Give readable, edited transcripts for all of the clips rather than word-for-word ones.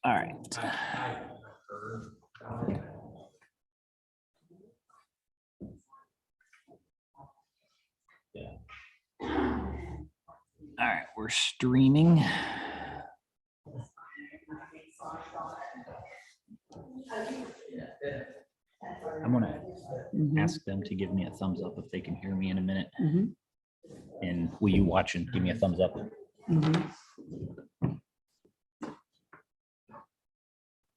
All right. All right, we're streaming. I'm gonna ask them to give me a thumbs up if they can hear me in a minute. And will you watch and give me a thumbs up?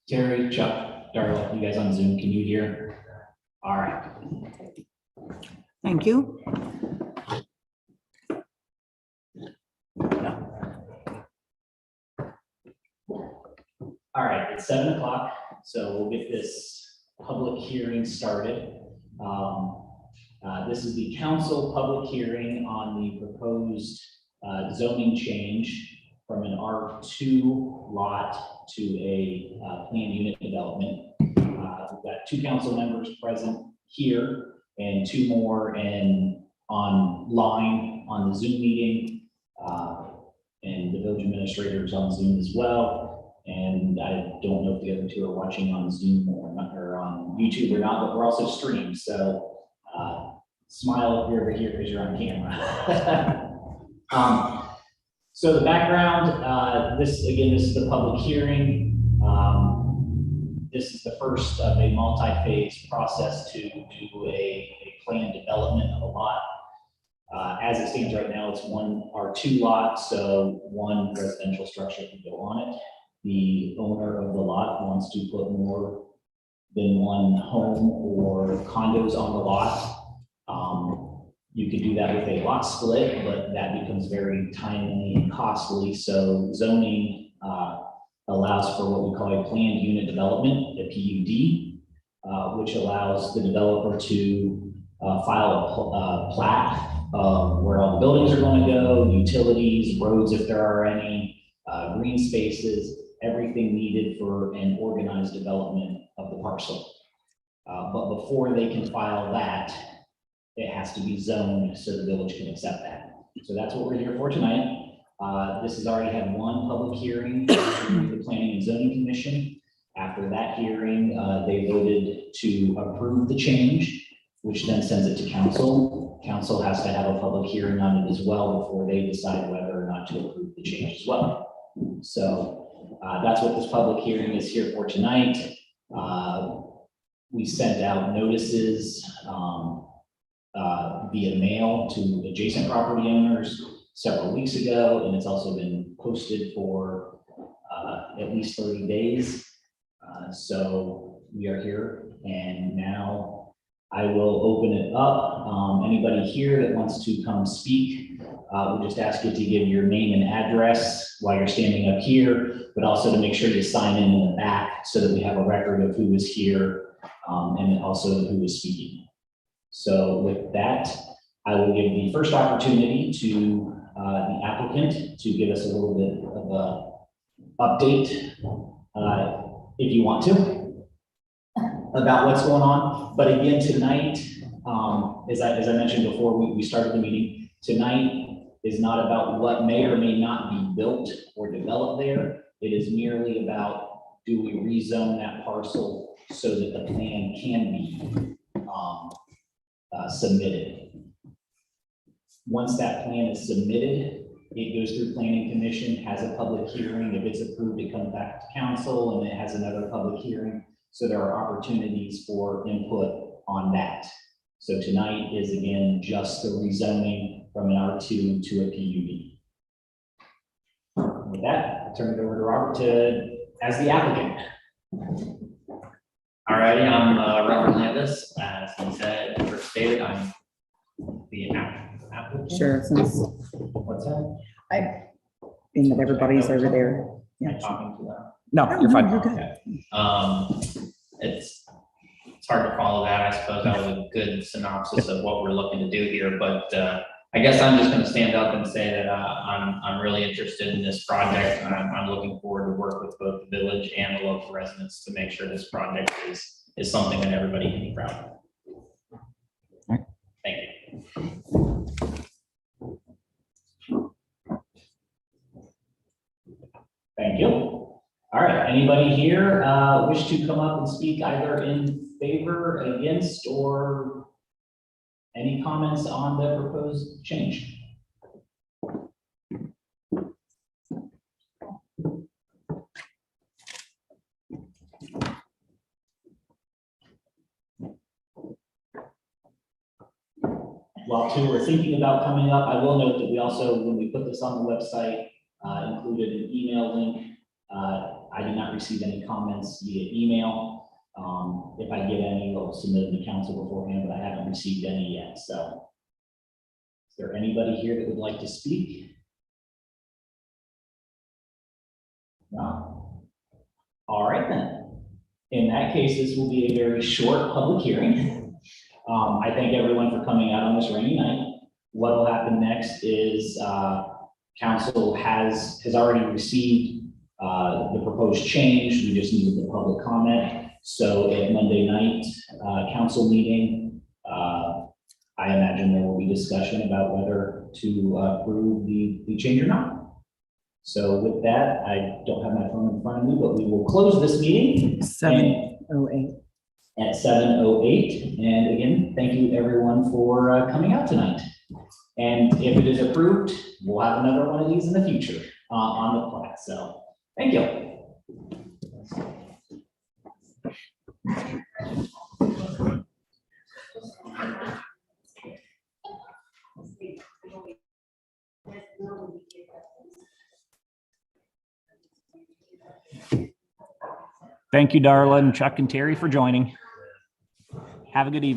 Terry, Chuck, Darla, you guys on Zoom, can you hear? All right. Thank you. All right, it's 7 o'clock, so we'll get this public hearing started. This is the council public hearing on the proposed zoning change from an R2 lot to a planned unit development. We've got 2 council members present here and 2 more online on the Zoom meeting. And the village administrator is on Zoom as well. And I don't know if the other 2 are watching on Zoom or not, or on YouTube or not, but we're also streamed. So smile if you're over here because you're on camera. So the background, this is the public hearing. This is the first of a multi-phase process to do a planned development of a lot. As it stands right now, it's 1 R2 lot, so 1 residential structure can go on it. The owner of the lot wants to put more than 1 home or condos on the lot. You could do that with a lot split, but that becomes very timely and costly. So zoning allows for what we call a planned unit development, a PUD, which allows the developer to file a plat of where all the buildings are going to go, utilities, roads if there are any, green spaces, everything needed for an organized development of the parcel. But before they can file that, it has to be zoned so the village can accept that. So that's what we're here for tonight. This has already had 1 public hearing through the Planning and Zoning Commission. After that hearing, they voted to approve the change, which then sends it to council. Council has to have a public hearing on it as well before they decide whether or not to approve the change as well. So that's what this public hearing is here for tonight. We sent out notices via mail to adjacent property owners several weeks ago, and it's also been posted for at least 30 days. So we are here, and now I will open it up. Anybody here that wants to come speak, we'll just ask you to give your name and address while you're standing up here, but also to make sure you sign in the back so that we have a record of who was here and also who was speaking. So with that, I will give the first opportunity to the applicant to give us a little bit of a update, if you want to, about what's going on. But again, tonight, as I mentioned before we started the meeting, tonight is not about what may or may not be built or developed there. It is merely about, do we rezone that parcel so that the plan can be submitted. Once that plan is submitted, it goes through planning commission, has a public hearing. If it's approved, it comes back to council and it has another public hearing. So there are opportunities for input on that. So tonight is again, just the rezoning from an R2 to a PUD. With that, I'll turn it over to Robert as the applicant. All righty, I'm Robert Landis. As he said, first stated, I'm the applicant. Sure, since What's that? I, being that everybody's over there. Am I Yeah. talking to them? No, you're fine. Okay. It's hard to follow that. I suppose that was a good synopsis of what we're looking to do here, but I guess I'm just going to stand up and say that I'm really interested in this project. I'm looking forward to work with both the village and the local residents to make sure this project is is something that everybody can be proud of. Right. Thank you. Thank you. All right, anybody here wish to come up and speak either in favor, against, or any comments on the proposed change? While two are thinking about coming up, I will note that we also, when we put this on the website, included an email link. I did not receive any comments via email. If I get any, I'll submit them to council beforehand, but I haven't received any yet, so. Is there anybody here that would like to speak? No? All right then. In that case, this will be a very short public hearing. I thank everyone for coming out on this rainy night. What will happen next is council has already received the proposed change. We just needed the public comment. So at Monday night council meeting, I imagine there will be discussion about whether to approve the change or not. So with that, I don't have my phone in front of me, but we will close this meeting. 7:08. At 7:08. And again, thank you everyone for coming out tonight. And if it is approved, we'll have another one of these in the future on the plat. So thank you. Thank you, Darla and Chuck and Terry for joining. Have a good evening.